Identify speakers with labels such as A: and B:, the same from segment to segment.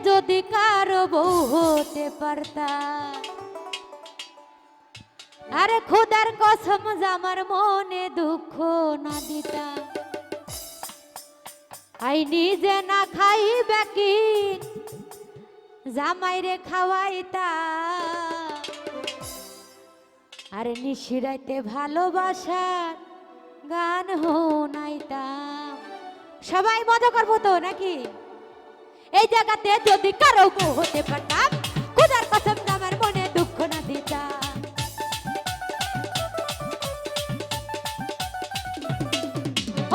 A: যদি কারো বউ হতে পারতাম, আরে খোদার কসম আমার মনে দুঃখ না দিতাম। আই নিজে না খাইবে কি জামাইরে খাওয়াইতাম, আরে নিশিরাইতে ভালোবাসার গান শোনাইতাম। সবাই মজা করবো তো নাকি? এই জায়গাতে যদি কারো বউ হতে পারতাম, খোদার কসম আমার মনে দুঃখ না দিতাম।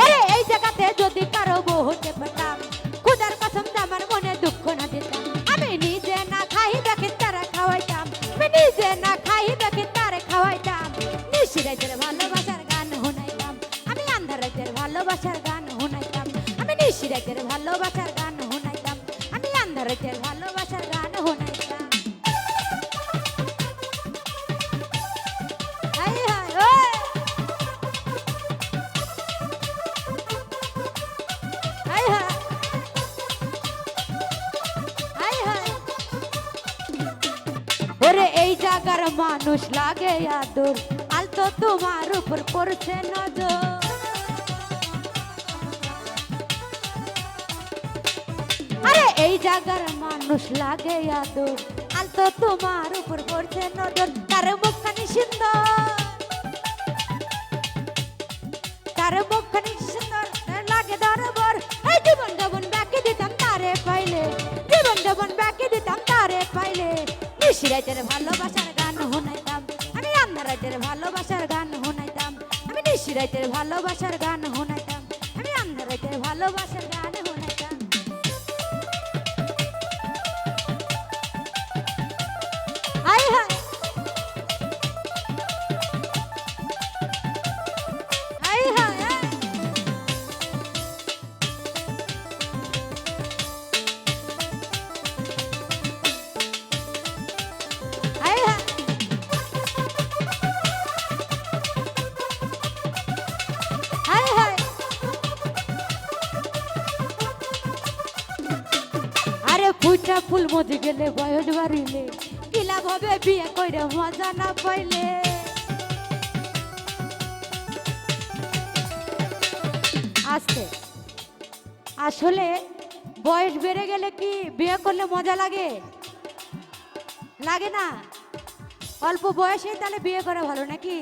A: ওরে এই জায়গাতে যদি কারো বউ হতে পারতাম, খোদার কসম আমার মনে দুঃখ না দিতাম। আমি নিজে না খাই দেখে তারা খাওয়াইতাম, আমি নিজে না খাই দেখে তারা খাওয়াইতাম। নিশিরাইতের ভালোবাসার গান শোনাইতাম, আমি আন্ধারাইতের ভালোবাসার গান শোনাইতাম। আমি নিশিরাইতের ভালোবাসার গান শোনাইতাম, আমি আন্ধারাইতের ভালোবাসার গান শোনাইতাম। হাই হাই ওই হাই হাই হাই হাই। ওরে এই জায়গার মানুষ লাগে আদর, আলতো তোমার উপর পড়ছে নজর। আরে এই জায়গার মানুষ লাগে আদর, আলতো তোমার উপর পড়ছে নজর। তার মুখখানি সুন্দর, তার মুখখানি সুন্দর লাগে দরবার। এই জীবন যখন ব্যাকে দিতাম তারে পাইলে, জীবন যখন ব্যাকে দিতাম তারে পাইলে। নিশিরাইতের ভালোবাসার গান শোনাইতাম, আমি আন্ধারাইতের ভালোবাসার গান শোনাইতাম। আমি নিশিরাইতের ভালোবাসার গান শোনাইতাম, আমি আন্ধারাইতের ভালোবাসার গান শোনাইতাম। হাই হাই হাই হাই হাই। হাই হাই হাই হাই। আরে ফুটা ফুল মজে গেলে বয়স বাড়িলে, কি লাভ হবে বিয়ে কইরে মজা না পাইলে। আস্তে আসলে বয়স বেড়ে গেলে কি বিয়ে করলে মজা লাগে? লাগে না? অল্প বয়সে তাহলে বিয়ে করা ভালো নাকি?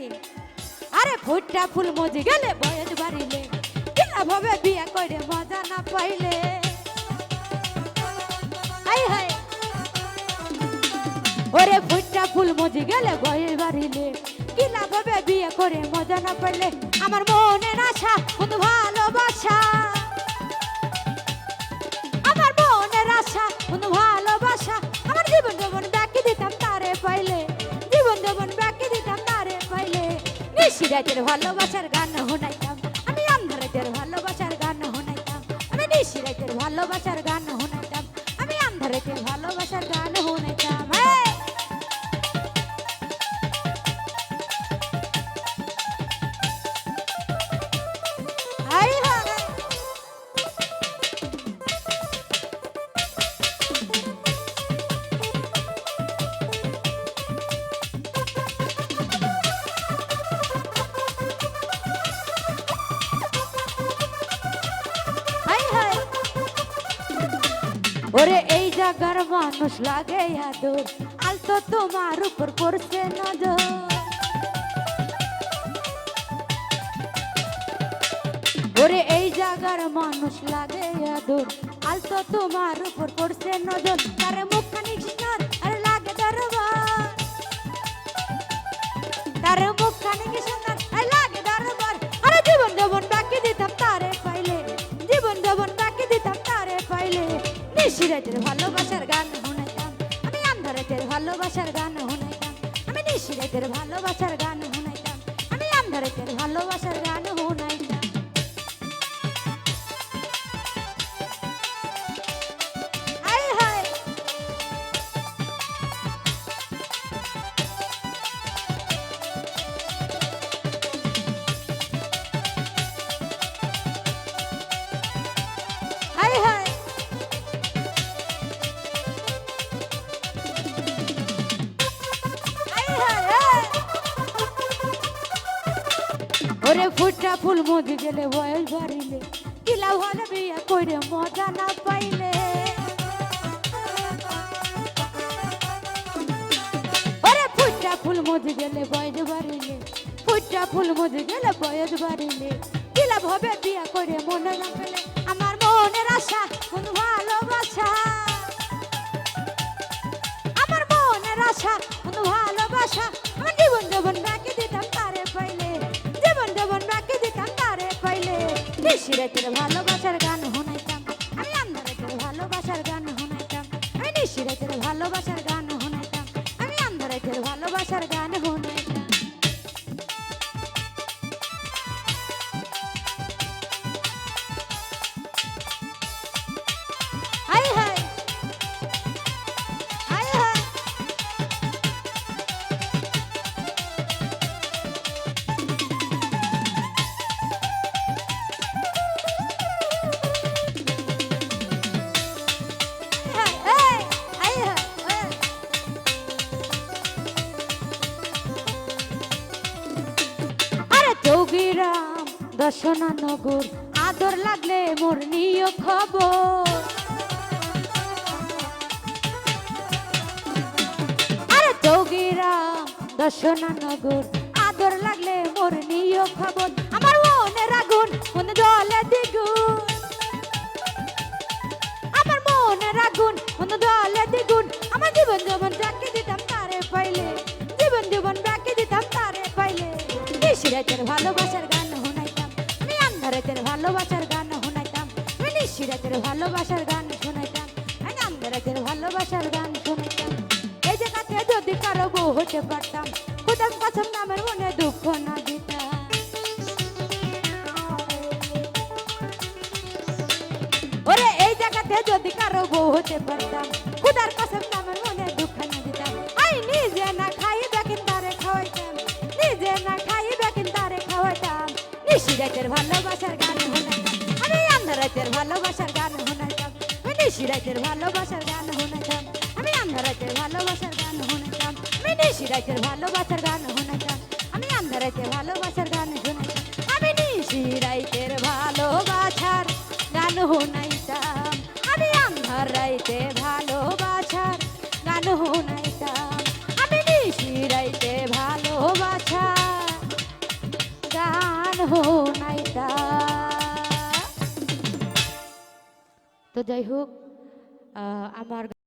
A: আরে ফুটা ফুল মজে গেলে বয়স বাড়িলে, কি লাভ হবে বিয়ে কইরে মজা না পাইলে। হাই হাই ওরে ফুটা ফুল মজে গেলে বয়স বাড়িলে, কি লাভ হবে বিয়ে করে মজা না পাইলে। আমার মনের আশা বন্ধু ভালোবাসা, আমার মনের আশা বন্ধু ভালোবাসা। আমার জীবন যখন ব্যাকি দিতাম তারে পাইলে, জীবন যখন ব্যাকি দিতাম তারে পাইলে। নিশিরাইতের ভালোবাসার গান শোনাইতাম, আমি আন্ধারাইতের ভালোবাসার গান শোনাইতাম। আমি নিশিরাইতের ভালোবাসার গান শোনাইতাম, আমি আন্ধারাইতের ভালোবাসার গান শোনাইতাম। হাই হাই হাই হাই। ওরে এই জায়গার মানুষ লাগে আদর, আলতো তোমার উপর পড়ছে নজর। ওরে এই জায়গার মানুষ লাগে আদর, আলতো তোমার উপর পড়ছে নজর। তার মুখখানি সুন্দর আর লাগে দরবার, তার মুখখানি কি সুন্দর আর লাগে দরবার। আরে জীবন যখন বাকি দিতাম তারে পাইলে, জীবন যখন বাকি দিতাম তারে পাইলে। নিশিরাইতের ভালোবাসার গান শোনাইতাম, আমি আন্ধারাইতের ভালোবাসার গান শোনাইতাম। আমি নিশিরাইতের ভালোবাসার গান শোনাইতাম, আমি আন্ধারাইতের ভালোবাসার গান শোনাইতাম। হাই হাই হাই হাই ওরে ফুটা ফুল মধু গেলে বয়স বাড়িলে কিলা হলে বিয়ে করে মজা না পাইলে ওরে ফুটা ফুল মধু গেলে বয়স বাড়িলে ফুটা ফুল মধু গেলে বয়স বাড়িলে কিলা ভাবে বিয়ে করে মনে না পেলে আমার মনের আশা কোন ভালোবাসা আমার মনের আশা কোন ভালোবাসা আমার জীবন জীবন বাকি দিতাম তারে পাইলে জীবন জীবন বাকি দিতাম তারে পাইলে নিশি রাতের ভালোবাসার গান শুনাইতাম আমি আন্ধারাতের ভালোবাসার গান শুনাইতাম আমি নিশি রাতের ভালোবাসার গান শুনাইতাম আমি আন্ধারাতের ভালোবাসার গান শুনাইতাম হাই হাই হাই হাই যোগীরাম দর্শনানগর আদর লাগলে মোর নিয় খবর আরে যোগীরাম দর্শনানগর আদর লাগলে মোর নিয় খবর আমার মনের আগুন মনে জ্বলে দ্বিগুণ আমার মনের আগুন মনে জ্বলে দ্বিগুণ আমার জীবন জীবন রাখি দিতাম তারে পাইলে জীবন জীবন রাখি দিতাম তারে পাইলে নিশি রাতের ভালোবাসার গান শুনাইতাম আমি আন্ধারাতের ভালোবাসার গান শুনাইতাম আমি নিশি রাতের ভালোবাসার গান শুনাইতাম আমি আন্ধারাতের ভালোবাসার গান শুনাইতাম এই জায়গাতে যদি কারো বউ হতে পারতাম খুদাম কসম নামের মনে দুঃখ না দিতাম ওরে এই জায়গাতে যদি কারো বউ হতে পারতাম খুদার কসম নামের মনে দুঃখ না দিতাম আই নিজে না খাই বেকিন তারে খাওয়াইতাম নিজে না খাই বেকিন তারে খাওয়াইতাম নিশি রাতের ভালোবাসার গান শুনাইতাম আমি আন্ধারাতের ভালোবাসার গান শুনাইতাম আমি নিশি রাতের ভালোবাসার গান শুনাইতাম আমি আন্ধারাতের ভালোবাসার গান শুনাইতাম আমি নিশি রাতের ভালোবাসার গান শুনাইতাম আমি আন্ধারাতের ভালোবাসার গান শুনাইতাম আমি নিশি রাতের ভালোবাসার গান শুনাইতাম আমি আন্ধার রাইতে ভালোবাসার গান শুনাইতাম আমি নিশি রাইতে ভালোবাসার গান শুনাইতাম তো যাই হোক আমার